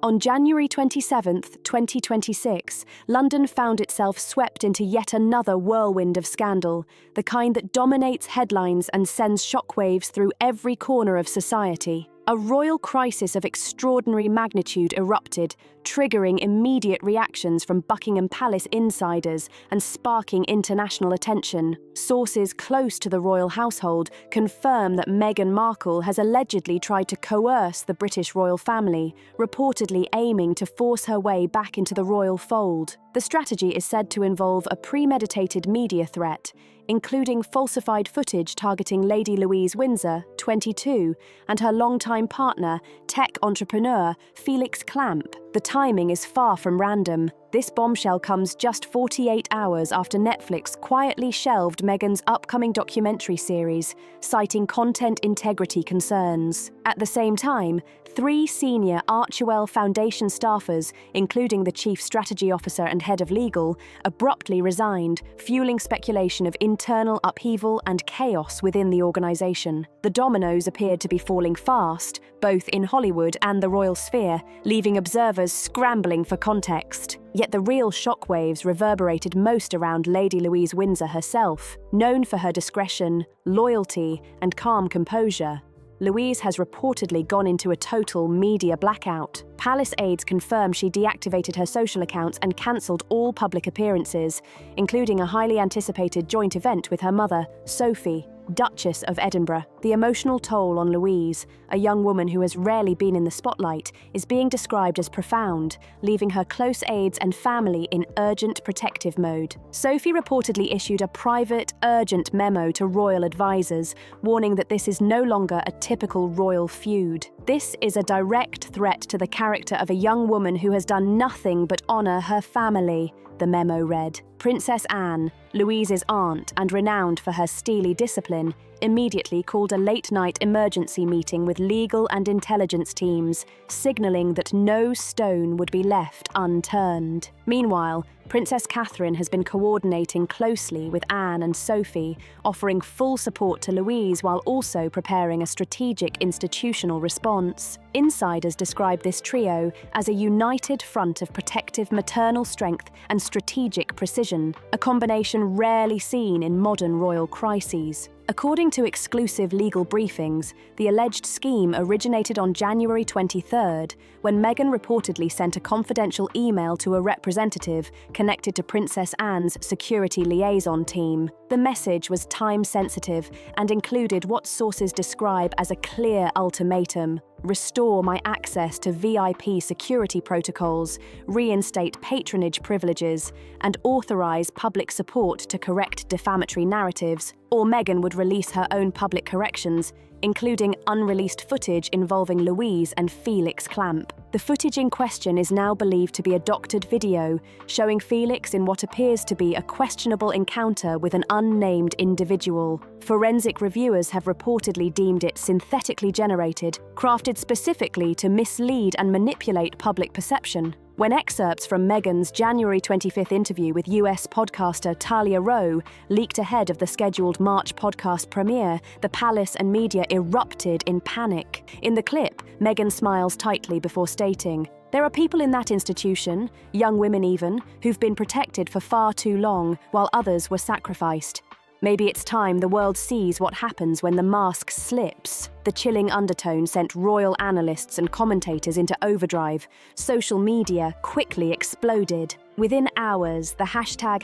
On January 27, 2026, London found itself swept into yet another whirlwind of scandal, the kind that dominates headlines and sends shockwaves through every corner of society. A royal crisis of extraordinary magnitude erupted, triggering immediate reactions from Buckingham Palace insiders and sparking international attention. Sources close to the royal household confirm that Meghan Markle has allegedly tried to coerce the British royal family, reportedly aiming to force her way back into the royal fold. The strategy is said to involve a premeditated media threat, including falsified footage targeting Lady Louise Windsor, 22, and her longtime partner, tech entrepreneur Felix Clamp. The timing is far from random. This bombshell comes just 48 hours after Netflix quietly shelved Meghan's upcoming documentary series, citing content integrity concerns. At the same time, 3 senior Archewell Foundation staffers, including the chief strategy officer and head of legal, abruptly resigned, fueling speculation of internal upheaval and chaos within the organisation. The dominoes appeared to be falling fast, both in Hollywood and the royal sphere, leaving observers scrambling for context. Yet the real shockwaves reverberated most around Lady Louise Windsor herself. Known for her discretion, loyalty, and calm composure, Louise has reportedly gone into a total media blackout. Palace aides confirm she deactivated her social accounts and cancelled all public appearances, including a highly anticipated joint event with her mother, Sophie, Duchess of Edinburgh. The emotional toll on Louise, a young woman who has rarely been in the spotlight, is being described as profound, leaving her close aides and family in urgent protective mode. Sophie reportedly issued a private, urgent memo to royal advisors, warning that this is no longer a typical royal feud. This is a direct threat to the character of a young woman who has done nothing but honour her family, the memo read. Princess Anne, Louise's aunt and renowned for her steely discipline, immediately called a late-night emergency meeting with legal and intelligence teams, signalling that no stone would be left unturned. Meanwhile, Princess Catherine has been coordinating closely with Anne and Sophie, offering full support to Louise while also preparing a strategic institutional response. Insiders describe this trio as a united front of protective maternal strength and strategic precision, a combination rarely seen in modern royal crises. According to exclusive legal briefings, the alleged scheme originated on January 23rd, when Meghan reportedly sent a confidential email to a representative connected to Princess Anne's security liaison team. The message was time-sensitive and included what sources describe as a clear ultimatum: restore my access to VIP security protocols, reinstate patronage privileges, and authorize public support to correct defamatory narratives, or Meghan would release her own public corrections, including unreleased footage involving Louise and Felix Clamp. The footage in question is now believed to be a doctored video showing Felix in what appears to be a questionable encounter with an unnamed individual. Forensic reviewers have reportedly deemed it synthetically generated, crafted specifically to mislead and manipulate public perception. When excerpts from Meghan's January 25th interview with US podcaster Talia Rowe leaked ahead of the scheduled March podcast premiere, the palace and media erupted in panic. In the clip, Meghan smiles tightly before stating, "There are people in that institution, young women even, who've been protected for far too long, while others were sacrificed. Maybe it's time the world sees what happens when the mask slips." The chilling undertone sent royal analysts and commentators into overdrive. Social media quickly exploded. Within hours, the hashtag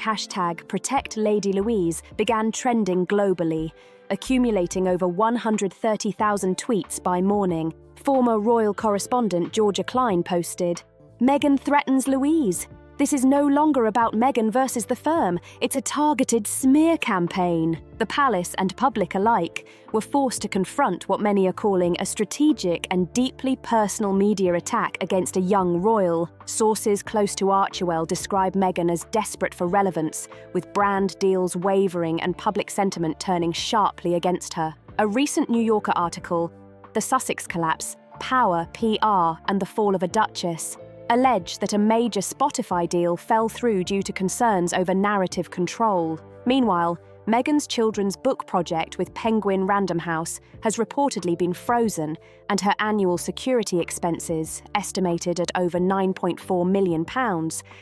#ProtectLadyLouise began trending globally, accumulating over 130,000 tweets by morning. Former royal correspondent Georgia Klein posted, "Meghan threatens Louise. This is no longer about Meghan versus the firm, it's a targeted smear campaign." The palace and public alike were forced to confront what many are calling a strategic and deeply personal media attack against a young royal. Sources close to Archewell describe Meghan as desperate for relevance, with brand deals wavering and public sentiment turning sharply against her. A recent New Yorker article, "The Sussex Collapse, Power, PR, and the Fall of a Duchess," alleged that a major Spotify deal fell through due to concerns over narrative control. Meanwhile, Meghan's children's book project with Penguin Random House has reportedly been frozen, and her annual security expenses, estimated at over £9.4 million,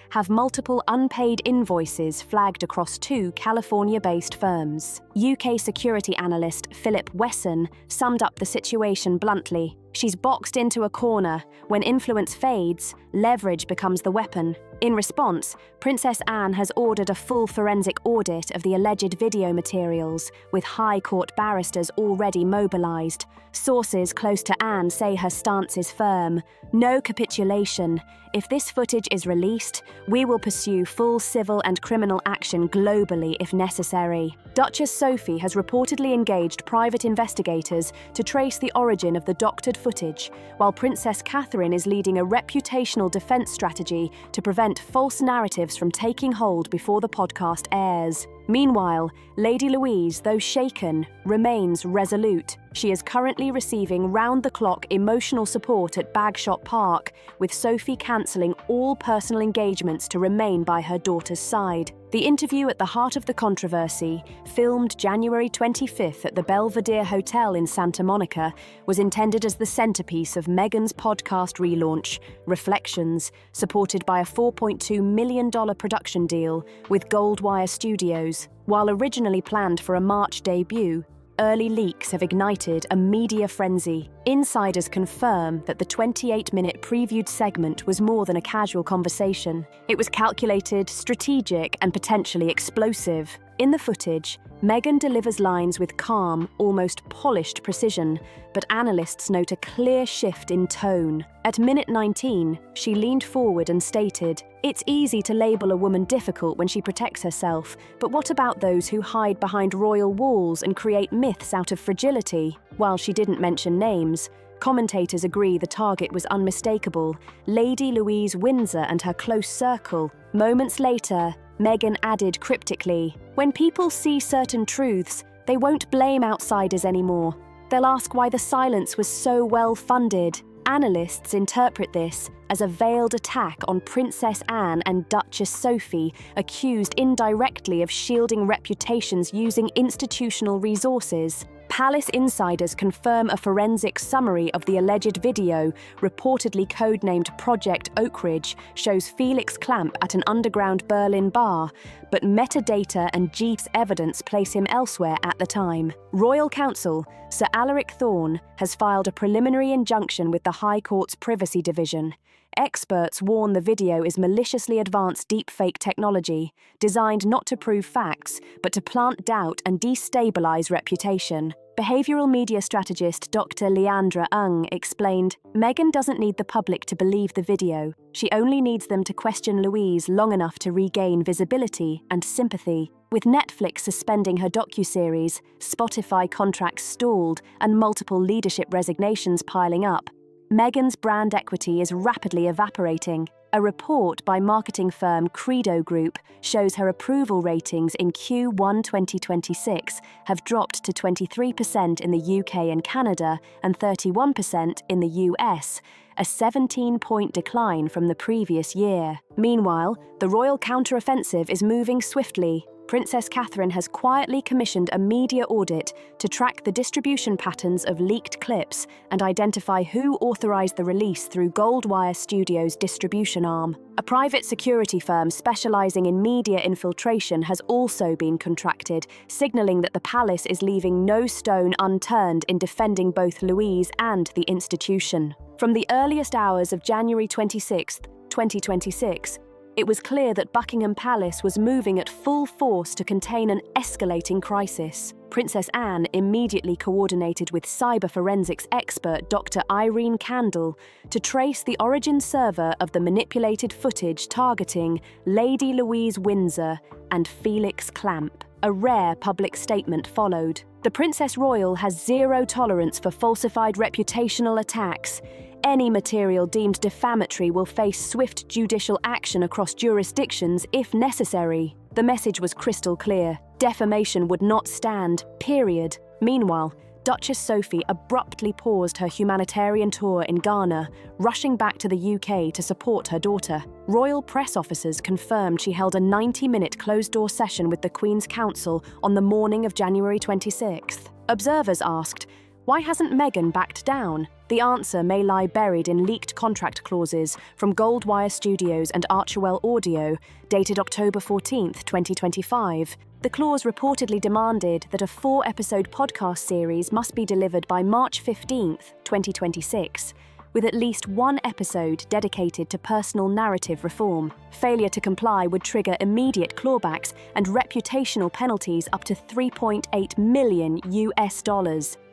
have multiple unpaid invoices flagged across two California-based firms. UK security analyst Philip Wesson summed up the situation bluntly. She's boxed into a corner. When influence fades, leverage becomes the weapon. In response, Princess Anne has ordered a full forensic audit of the alleged video materials, with High Court barristers already mobilised. Sources close to Anne say her stance is firm. No capitulation. If this footage is released, we will pursue full civil and criminal action globally if necessary. Duchess Sophie has reportedly engaged private investigators to trace the origin of the doctored footage, while Princess Catherine is leading a reputational defence strategy to prevent false narratives from taking hold before the podcast airs. Meanwhile, Lady Louise, though shaken, remains resolute. She is currently receiving round-the-clock emotional support at Bagshot Park, with Sophie cancelling all personal engagements to remain by her daughter's side. The interview at the heart of the controversy, filmed January 25th at the Belvedere Hotel in Santa Monica, was intended as the centerpiece of Meghan's podcast relaunch, Reflections, supported by a $4.2 million production deal with Goldwire Studios. While originally planned for a March debut, early leaks have ignited a media frenzy. Insiders confirm that the 28-minute previewed segment was more than a casual conversation. It was calculated, strategic, and potentially explosive. In the footage, Meghan delivers lines with calm, almost polished precision, but analysts note a clear shift in tone. At minute 19, she leaned forward and stated, "It's easy to label a woman difficult when she protects herself, but what about those who hide behind royal walls and create myths out of fragility?" While she didn't mention names, commentators agree the target was unmistakable: Lady Louise Windsor and her close circle. Moments later, Meghan added cryptically, "When people see certain truths, they won't blame outsiders anymore. They'll ask why the silence was so well funded." Analysts interpret this as a veiled attack on Princess Anne and Duchess Sophie, accused indirectly of shielding reputations using institutional resources. Palace insiders confirm a forensic summary of the alleged video, reportedly codenamed Project Oak Ridge, shows Felix Clamp at an underground Berlin bar, but metadata and Jeeves evidence place him elsewhere at the time. Royal Counsel Sir Alaric Thorne has filed a preliminary injunction with the High Court's Privacy Division. Experts warn the video is maliciously advanced deepfake technology, designed not to prove facts, but to plant doubt and destabilize reputation. Behavioral media strategist Dr. Leandra Ung explained, "Meghan doesn't need the public to believe the video. She only needs them to question Louise long enough to regain visibility and sympathy." With Netflix suspending her docuseries, Spotify contracts stalled, and multiple leadership resignations piling up, Meghan's brand equity is rapidly evaporating. A report by marketing firm Credo Group shows her approval ratings in Q1 2026 have dropped to 23% in the UK and Canada and 31% in the US, a 17-point decline from the previous year. Meanwhile, the royal counteroffensive is moving swiftly. Princess Catherine has quietly commissioned a media audit to track the distribution patterns of leaked clips and identify who authorised the release through Goldwire Studios' distribution arm. A private security firm specialising in media infiltration has also been contracted, signalling that the palace is leaving no stone unturned in defending both Louise and the institution. From the earliest hours of January 26, 2026, it was clear that Buckingham Palace was moving at full force to contain an escalating crisis. Princess Anne immediately coordinated with cyber forensics expert Dr. Irene Kandel to trace the origin server of the manipulated footage targeting Lady Louise Windsor and Felix Clamp. A rare public statement followed. The Princess Royal has zero tolerance for falsified reputational attacks. Any material deemed defamatory will face swift judicial action across jurisdictions if necessary. The message was crystal clear. Defamation would not stand, period. Meanwhile, Duchess Sophie abruptly paused her humanitarian tour in Ghana, rushing back to the UK to support her daughter. Royal press officers confirmed she held a 90-minute closed-door session with the Queen's Counsel on the morning of January 26th. Observers asked, "Why hasn't Meghan backed down?" The answer may lie buried in leaked contract clauses from Goldwire Studios and Archewell Audio, dated October 14, 2025. The clause reportedly demanded that a 4-episode podcast series must be delivered by March 15, 2026, with at least one episode dedicated to personal narrative reform. Failure to comply would trigger immediate clawbacks and reputational penalties up to $3.8 million.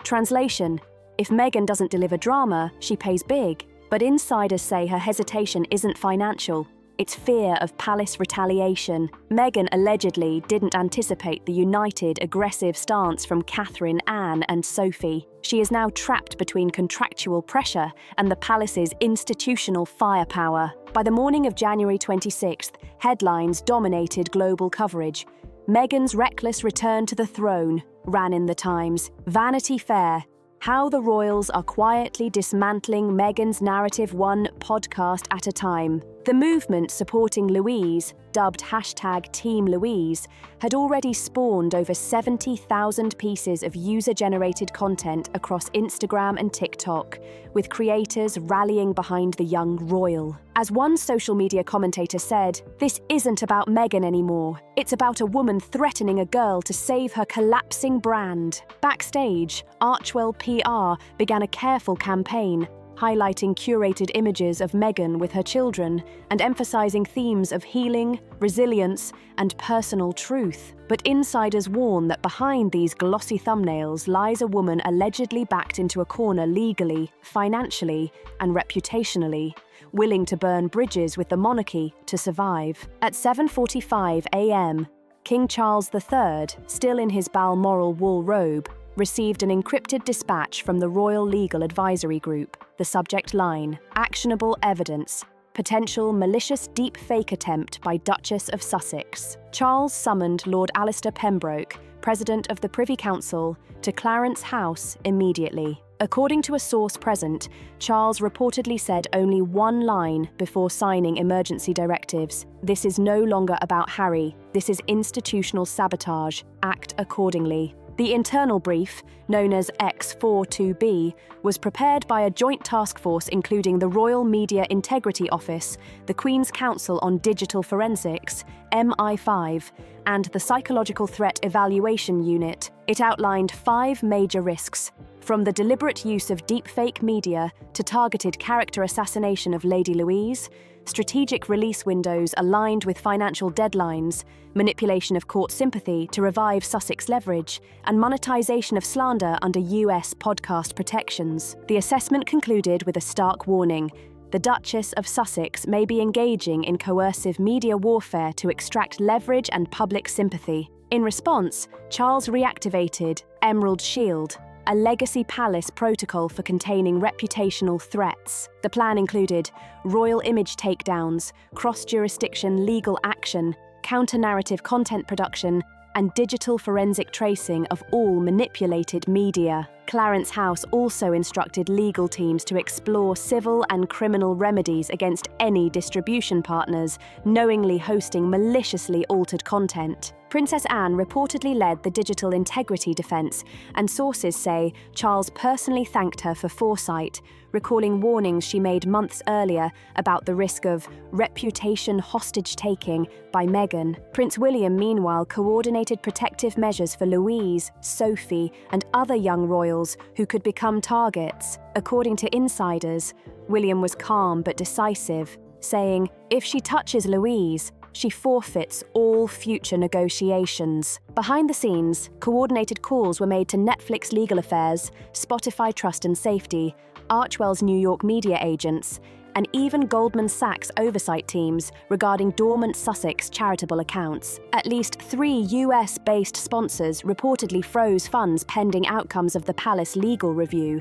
Translation: if Meghan doesn't deliver drama, she pays big. But insiders say her hesitation isn't financial. It's fear of palace retaliation. Meghan allegedly didn't anticipate the united, aggressive stance from Catherine, Anne, and Sophie. She is now trapped between contractual pressure and the palace's institutional firepower. By the morning of January 26th, headlines dominated global coverage. Meghan's reckless return to the throne ran in the Times. Vanity Fair: how the royals are quietly dismantling Meghan's narrative, one podcast at a time. The movement supporting Louise, dubbed #TeamLouise, had already spawned over 70,000 pieces of user-generated content across Instagram and TikTok, with creators rallying behind the young royal. As one social media commentator said, "This isn't about Meghan anymore. It's about a woman threatening a girl to save her collapsing brand." Backstage, Archewell PR began a careful campaign, highlighting curated images of Meghan with her children and emphasizing themes of healing, resilience, and personal truth. But insiders warn that behind these glossy thumbnails lies a woman allegedly backed into a corner legally, financially, and reputationally, willing to burn bridges with the monarchy to survive. At 7:45 a.m., King Charles III, still in his Balmoral wool robe, received an encrypted dispatch from the Royal Legal Advisory Group. The subject line: actionable evidence, potential malicious deepfake attempt by Duchess of Sussex. Charles summoned Lord Alistair Pembroke, President of the Privy Council, to Clarence House immediately. According to a source present, Charles reportedly said only one line before signing emergency directives: "This is no longer about Harry. This is institutional sabotage. Act accordingly." The internal brief, known as X42B, was prepared by a joint task force including the Royal Media Integrity Office, the Queen's Council on Digital Forensics, MI5, and the Psychological Threat Evaluation Unit. It outlined 5 major risks, from the deliberate use of deepfake media to targeted character assassination of Lady Louise, strategic release windows aligned with financial deadlines, manipulation of court sympathy to revive Sussex leverage, and monetization of slander under US podcast protections. The assessment concluded with a stark warning: the Duchess of Sussex may be engaging in coercive media warfare to extract leverage and public sympathy. In response, Charles reactivated Emerald Shield, a legacy palace protocol for containing reputational threats. The plan included royal image takedowns, cross-jurisdiction legal action, counter-narrative content production, and digital forensic tracing of all manipulated media. Clarence House also instructed legal teams to explore civil and criminal remedies against any distribution partners knowingly hosting maliciously altered content. Princess Anne reportedly led the digital integrity defense, and sources say Charles personally thanked her for foresight, recalling warnings she made months earlier about the risk of reputation hostage-taking by Meghan. Prince William, meanwhile, coordinated protective measures for Louise, Sophie, and other young royals who could become targets. According to insiders, William was calm but decisive, saying, "If she touches Louise, she forfeits all future negotiations." Behind the scenes, coordinated calls were made to Netflix Legal Affairs, Spotify Trust and Safety, Archewell's New York media agents, and even Goldman Sachs oversight teams regarding dormant Sussex charitable accounts. At least 3 US-based sponsors reportedly froze funds pending outcomes of the palace legal review.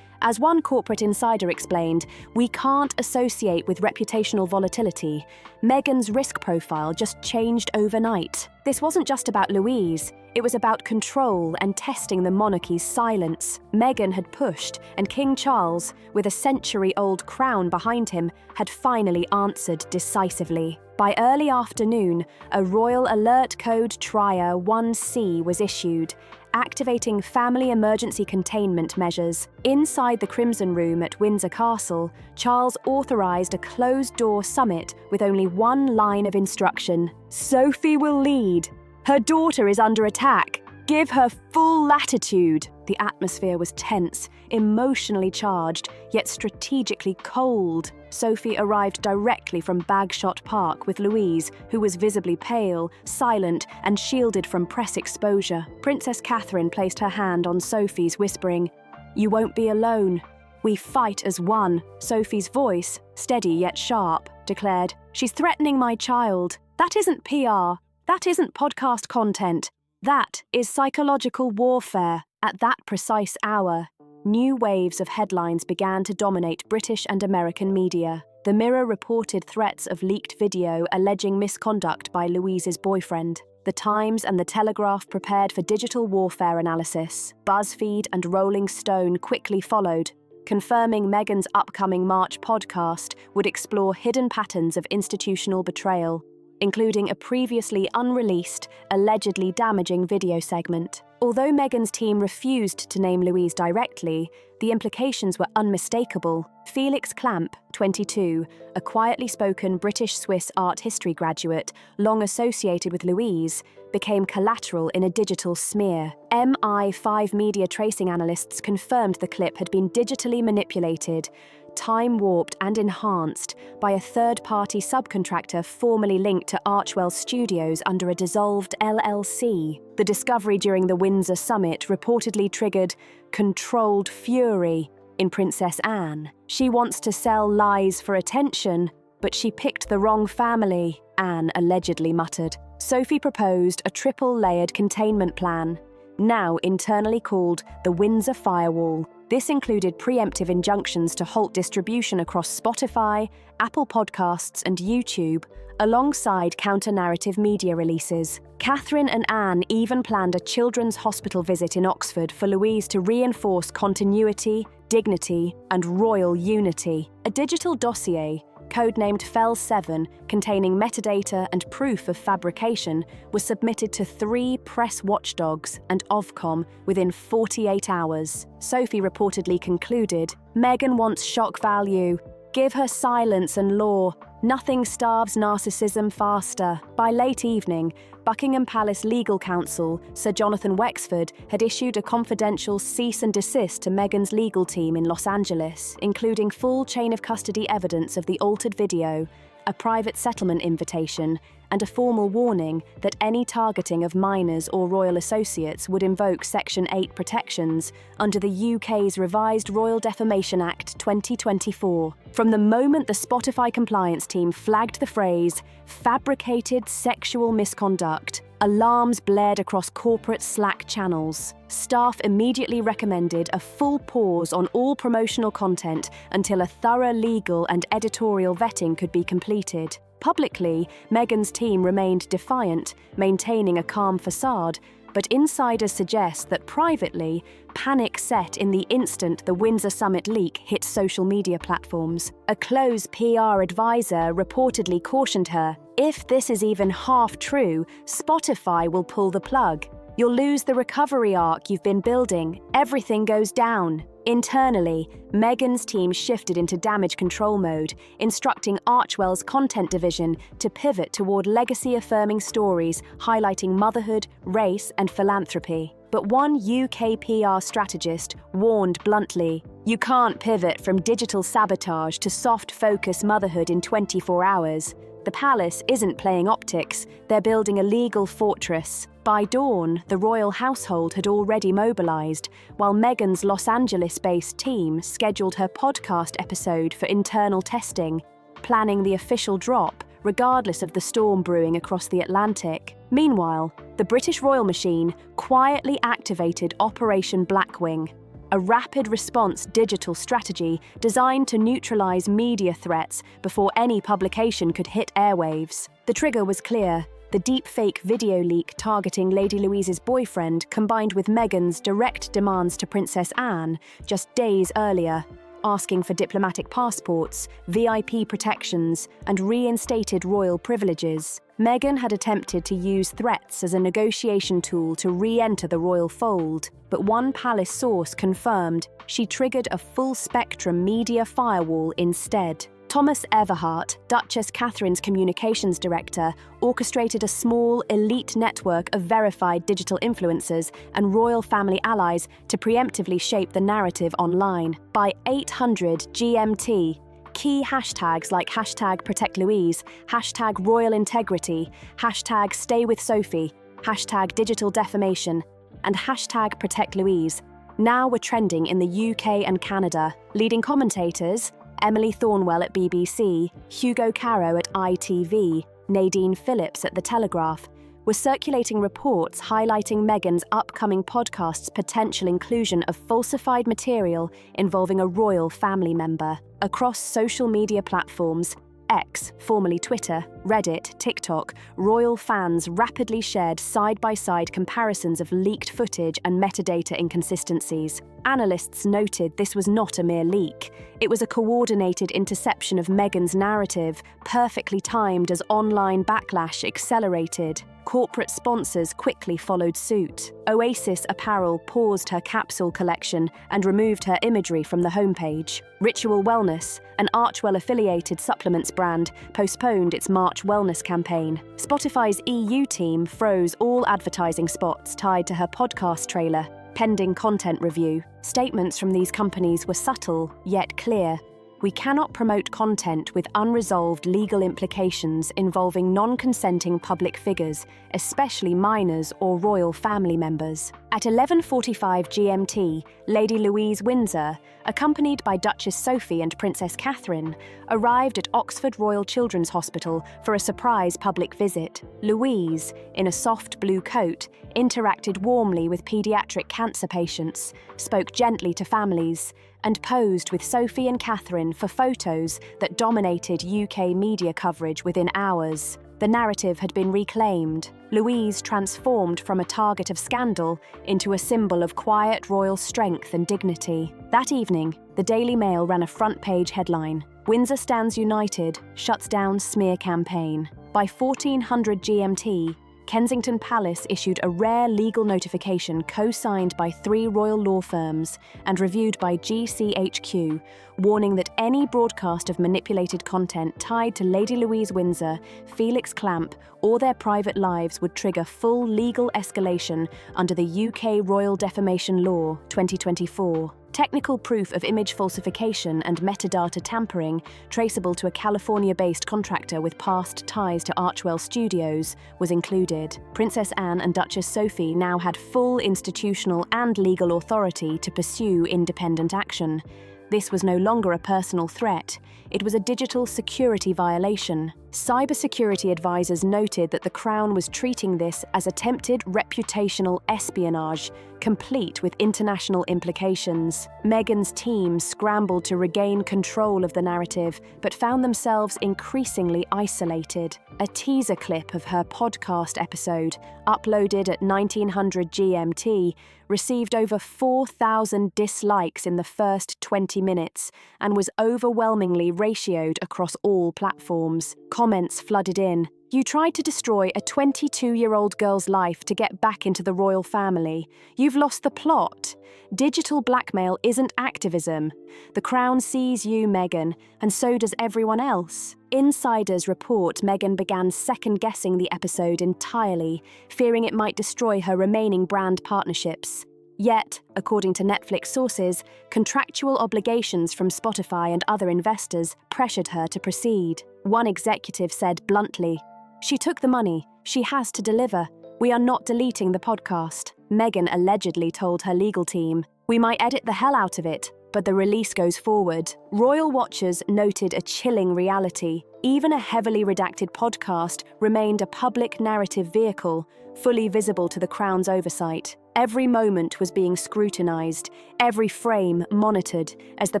As one corporate insider explained, "We can't associate with reputational volatility. Meghan's risk profile just changed overnight." This wasn't just about Louise, it was about control and testing the monarchy's silence. Meghan had pushed, and King Charles, with a century-old crown behind him, had finally answered decisively. By early afternoon, a Royal Alert Code Trier 1C was issued, activating family emergency containment measures. Inside the Crimson Room at Windsor Castle, Charles authorised a closed-door summit with only one line of instruction: "Sophie will lead. Her daughter is under attack. Give her full latitude." The atmosphere was tense, emotionally charged, yet strategically cold. Sophie arrived directly from Bagshot Park with Louise, who was visibly pale, silent, and shielded from press exposure. Princess Catherine placed her hand on Sophie's, whispering, "You won't be alone. We fight as one." Sophie's voice, steady yet sharp, declared, "She's threatening my child. That isn't PR. That isn't podcast content. That is psychological warfare." At that precise hour, new waves of headlines began to dominate British and American media. The Mirror reported threats of leaked video alleging misconduct by Louise's boyfriend. The Times and The Telegraph prepared for digital warfare analysis. BuzzFeed and Rolling Stone quickly followed, confirming Meghan's upcoming March podcast would explore hidden patterns of institutional betrayal, including a previously unreleased, allegedly damaging video segment. Although Meghan's team refused to name Louise directly, the implications were unmistakable. Felix Clamp, 22, a quietly spoken British-Swiss art history graduate, long associated with Louise, became collateral in a digital smear. MI5 media tracing analysts confirmed the clip had been digitally manipulated, time-warped and enhanced by a third-party subcontractor formerly linked to Archwell Studios under a dissolved LLC. The discovery during the Windsor summit reportedly triggered controlled fury in Princess Anne. "She wants to sell lies for attention, but she picked the wrong family," Anne allegedly muttered. Sophie proposed a triple-layered containment plan, now internally called the Windsor Firewall. This included preemptive injunctions to halt distribution across Spotify, Apple Podcasts, and YouTube, alongside counter-narrative media releases. Catherine and Anne even planned a children's hospital visit in Oxford for Louise to reinforce continuity, dignity, and royal unity. A digital dossier, codenamed FEL7, containing metadata and proof of fabrication, was submitted to 3 press watchdogs and Ofcom within 48 hours. Sophie reportedly concluded, "Meghan wants shock value. Give her silence and law. Nothing starves narcissism faster." By late evening, Buckingham Palace legal counsel, Sir Jonathan Wexford, had issued a confidential cease and desist to Meghan's legal team in Los Angeles, including full chain of custody evidence of the altered video, a private settlement invitation, and a formal warning that any targeting of minors or royal associates would invoke Section 8 protections under the UK's revised Royal Defamation Act 2024. From the moment the Spotify compliance team flagged the phrase "fabricated sexual misconduct," alarms blared across corporate Slack channels. Staff immediately recommended a full pause on all promotional content until a thorough legal and editorial vetting could be completed. Publicly, Meghan's team remained defiant, maintaining a calm facade, but insiders suggest that privately, panic set in the instant the Windsor summit leak hit social media platforms. A close PR advisor reportedly cautioned her, "If this is even half true, Spotify will pull the plug. You'll lose the recovery arc you've been building. Everything goes down." Internally, Meghan's team shifted into damage control mode, instructing Archwell's content division to pivot toward legacy-affirming stories highlighting motherhood, race, and philanthropy. But one UK PR strategist warned bluntly, "You can't pivot from digital sabotage to soft-focus motherhood in 24 hours. The palace isn't playing optics, they're building a legal fortress." By dawn, the royal household had already mobilised, while Meghan's Los Angeles-based team scheduled her podcast episode for internal testing, planning the official drop, regardless of the storm brewing across the Atlantic. Meanwhile, the British royal machine quietly activated Operation Blackwing, a rapid response digital strategy designed to neutralise media threats before any publication could hit airwaves. The trigger was clear: The deepfake video leak targeting Lady Louise's boyfriend combined with Meghan's direct demands to Princess Anne just days earlier, asking for diplomatic passports, VIP protections, and reinstated royal privileges. Meghan had attempted to use threats as a negotiation tool to re-enter the royal fold, but one palace source confirmed she triggered a full-spectrum media firewall instead. Thomas Everhart, Duchess Catherine's communications director, orchestrated a small, elite network of verified digital influencers and royal family allies to preemptively shape the narrative online. By 800 GMT, key hashtags like #ProtectLouise, #RoyalIntegrity, #StayWithSophie, #DigitalDefamation, and #ProtectLouise now were trending in the UK and Canada. Leading commentators, Emily Thornwell at BBC, Hugo Caro at ITV, Nadine Phillips at The Telegraph, were circulating reports highlighting Meghan's upcoming podcast's potential inclusion of falsified material involving a royal family member. Across social media platforms, X, formerly Twitter, Reddit, TikTok, royal fans rapidly shared side-by-side comparisons of leaked footage and metadata inconsistencies. Analysts noted this was not a mere leak. It was a coordinated interception of Meghan's narrative, perfectly timed as online backlash accelerated. Corporate sponsors quickly followed suit. Oasis Apparel paused her capsule collection and removed her imagery from the homepage. Ritual Wellness, an Archwell-affiliated supplements brand, postponed its March wellness campaign. Spotify's EU team froze all advertising spots tied to her podcast trailer, pending content review. Statements from these companies were subtle, yet clear. We cannot promote content with unresolved legal implications involving non-consenting public figures, especially minors or royal family members. At 11:45 GMT, Lady Louise Windsor, accompanied by Duchess Sophie and Princess Catherine, arrived at Oxford Royal Children's Hospital for a surprise public visit. Louise, in a soft blue coat, interacted warmly with paediatric cancer patients, spoke gently to families, and posed with Sophie and Catherine for photos that dominated UK media coverage within hours. The narrative had been reclaimed. Louise transformed from a target of scandal into a symbol of quiet royal strength and dignity. That evening, the Daily Mail ran a front-page headline: "Windsor stands united, shuts down smear campaign." By 1400 GMT, Kensington Palace issued a rare legal notification co-signed by 3 royal law firms and reviewed by GCHQ, warning that any broadcast of manipulated content tied to Lady Louise Windsor, Felix Clamp, or their private lives would trigger full legal escalation under the UK Royal Defamation Law 2024. Technical proof of image falsification and metadata tampering, traceable to a California-based contractor with past ties to Archwell Studios, was included. Princess Anne and Duchess Sophie now had full institutional and legal authority to pursue independent action. This was no longer a personal threat. It was a digital security violation. Cybersecurity advisors noted that the Crown was treating this as attempted reputational espionage, complete with international implications. Meghan's team scrambled to regain control of the narrative, but found themselves increasingly isolated. A teaser clip of her podcast episode, uploaded at 1900 GMT, received over 4,000 dislikes in the first 20 minutes and was overwhelmingly ratioed across all platforms. Comments flooded in. "You tried to destroy a 22-year-old girl's life to get back into the royal family. You've lost the plot. Digital blackmail isn't activism. The Crown sees you, Meghan, and so does everyone else." Insiders report Meghan began second-guessing the episode entirely, fearing it might destroy her remaining brand partnerships. Yet, according to Netflix sources, contractual obligations from Spotify and other investors pressured her to proceed. One executive said bluntly, "She took the money. She has to deliver. We are not deleting the podcast." Meghan allegedly told her legal team, "We might edit the hell out of it, but the release goes forward." Royal watchers noted a chilling reality. Even a heavily redacted podcast remained a public narrative vehicle, fully visible to the Crown's oversight. Every moment was being scrutinised, every frame monitored, as the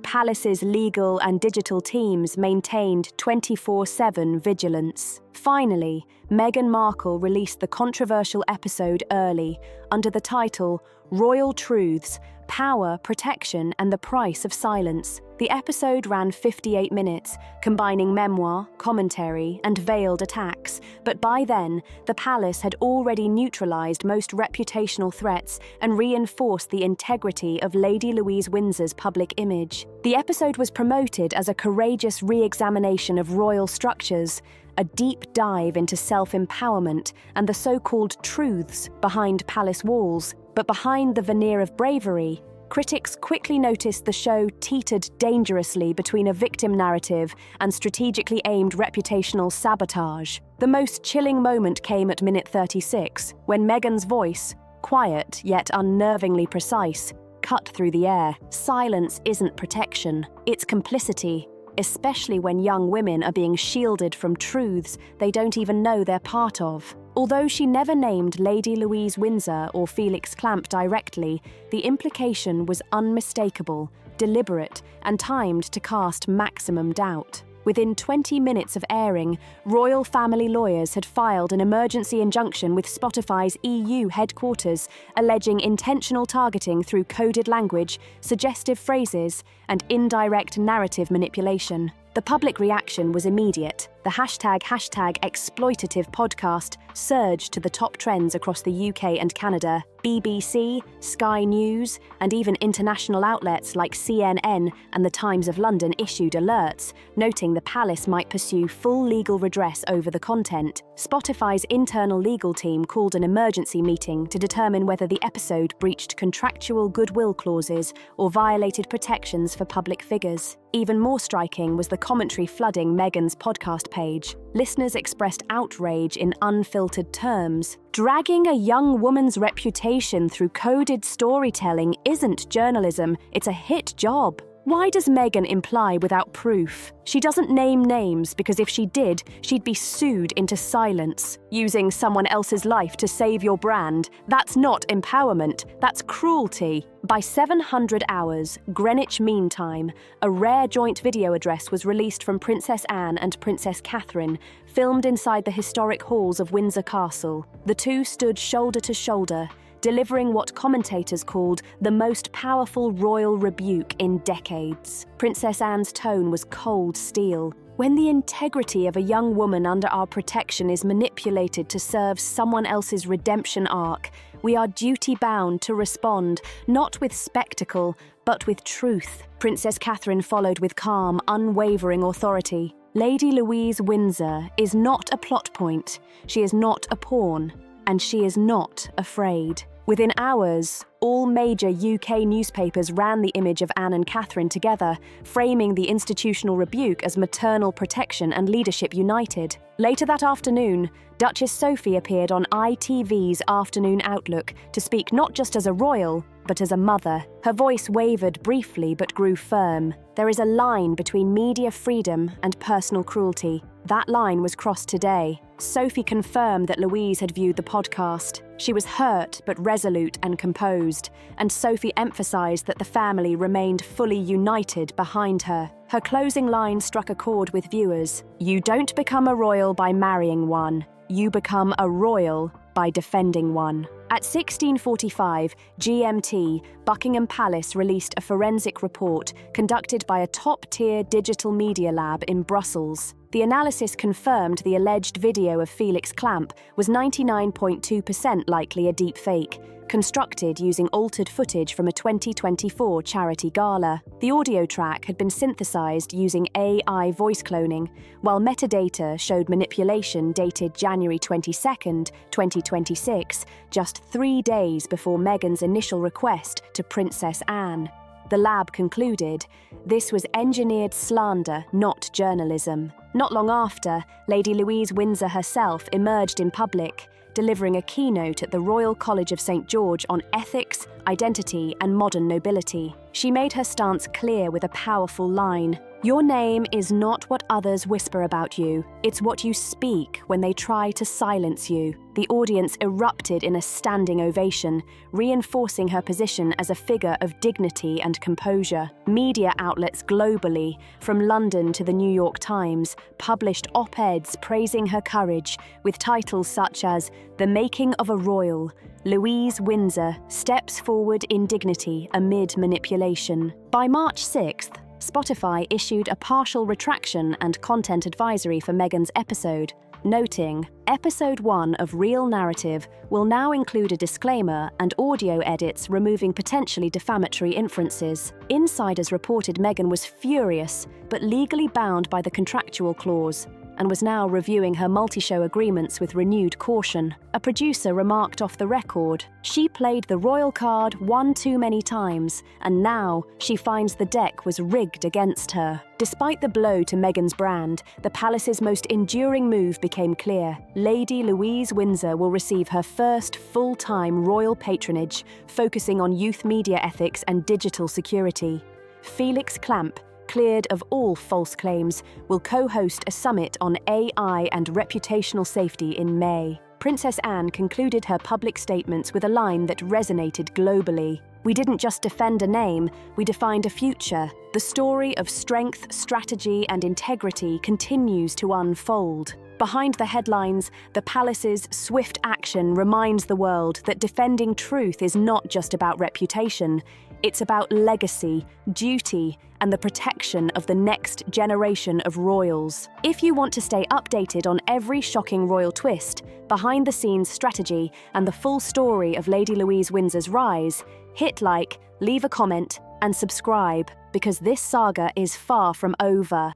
palace's legal and digital teams maintained 24/7 vigilance. Finally, Meghan Markle released the controversial episode early, under the title Royal Truths: Power, Protection and the Price of Silence. The episode ran 58 minutes, combining memoir, commentary, and veiled attacks, but by then, the palace had already neutralised most reputational threats and reinforced the integrity of Lady Louise Windsor's public image. The episode was promoted as a courageous re-examination of royal structures, a deep dive into self-empowerment and the so-called truths behind palace walls. But behind the veneer of bravery, critics quickly noticed the show teetered dangerously between a victim narrative and strategically aimed reputational sabotage. The most chilling moment came at minute 36, when Meghan's voice, quiet yet unnervingly precise, cut through the air. Silence isn't protection, it's complicity, especially when young women are being shielded from truths they don't even know they're part of. Although she never named Lady Louise Windsor or Felix Clamp directly, the implication was unmistakable, deliberate, and timed to cast maximum doubt. Within 20 minutes of airing, royal family lawyers had filed an emergency injunction with Spotify's EU headquarters, alleging intentional targeting through coded language, suggestive phrases, and indirect narrative manipulation. The public reaction was immediate. The hashtag exploitative podcast surged to the top trends across the UK and Canada. BBC, Sky News, and even international outlets like CNN and the Times of London issued alerts, noting the palace might pursue full legal redress over the content. Spotify's internal legal team called an emergency meeting to determine whether the episode breached contractual goodwill clauses or violated protections for public figures. Even more striking was the commentary flooding Meghan's podcast page. Listeners expressed outrage in unfiltered terms. Dragging a young woman's reputation through coded storytelling isn't journalism, it's a hit job. Why does Meghan imply without proof? She doesn't name names because if she did, she'd be sued into silence. Using someone else's life to save your brand, that's not empowerment, that's cruelty. By 700 hours, Greenwich Mean Time, a rare joint video address was released from Princess Anne and Princess Catherine, filmed inside the historic halls of Windsor Castle. The two stood shoulder to shoulder, delivering what commentators called the most powerful royal rebuke in decades. Princess Anne's tone was cold steel. When the integrity of a young woman under our protection is manipulated to serve someone else's redemption arc, we are duty-bound to respond, not with spectacle, but with truth. Princess Catherine followed with calm, unwavering authority. Lady Louise Windsor is not a plot point, she is not a pawn, and she is not afraid. Within hours, all major UK newspapers ran the image of Anne and Catherine together, framing the institutional rebuke as maternal protection and leadership united. Later that afternoon, Duchess Sophie appeared on ITV's Afternoon Outlook to speak not just as a royal, but as a mother. Her voice wavered briefly but grew firm. There is a line between media freedom and personal cruelty. That line was crossed today. Sophie confirmed that Louise had viewed the podcast. She was hurt but resolute and composed, and Sophie emphasised that the family remained fully united behind her. Her closing line struck a chord with viewers. You don't become a royal by marrying one. You become a royal by defending one. At 16:45 GMT, Buckingham Palace released a forensic report conducted by a top-tier digital media lab in Brussels. The analysis confirmed the alleged video of Felix Clamp was 99.2% likely a deepfake, constructed using altered footage from a 2024 charity gala. The audio track had been synthesized using AI voice cloning, while metadata showed manipulation dated January 22, 2026, just 3 days before Meghan's initial request to Princess Anne. The lab concluded, this was engineered slander, not journalism. Not long after, Lady Louise Windsor herself emerged in public, delivering a keynote at the Royal College of St. George on ethics, identity, and modern nobility. She made her stance clear with a powerful line. Your name is not what others whisper about you. It's what you speak when they try to silence you. The audience erupted in a standing ovation, reinforcing her position as a figure of dignity and composure. Media outlets globally, from London to the New York Times, published op-eds praising her courage, with titles such as "The Making of a Royal," "Louise Windsor steps forward in dignity amid manipulation." By March 6th, Spotify issued a partial retraction and content advisory for Meghan's episode, noting, "Episode 1 of Real Narrative will now include a disclaimer and audio edits removing potentially defamatory inferences." Insiders reported Meghan was furious, but legally bound by the contractual clause, and was now reviewing her multi-show agreements with renewed caution. A producer remarked off the record, "She played the royal card one too many times, and now she finds the deck was rigged against her." Despite the blow to Meghan's brand, the palace's most enduring move became clear. Lady Louise Windsor will receive her first full-time royal patronage, focusing on youth media ethics and digital security. Felix Clamp, cleared of all false claims, will co-host a summit on AI and reputational safety in May. Princess Anne concluded her public statements with a line that resonated globally. "We didn't just defend a name, we defined a future. The story of strength, strategy, and integrity continues to unfold." Behind the headlines, the palace's swift action reminds the world that defending truth is not just about reputation. It's about legacy, duty, and the protection of the next generation of royals. If you want to stay updated on every shocking royal twist, behind-the-scenes strategy, and the full story of Lady Louise Windsor's rise, hit like, leave a comment, and subscribe, because this saga is far from over.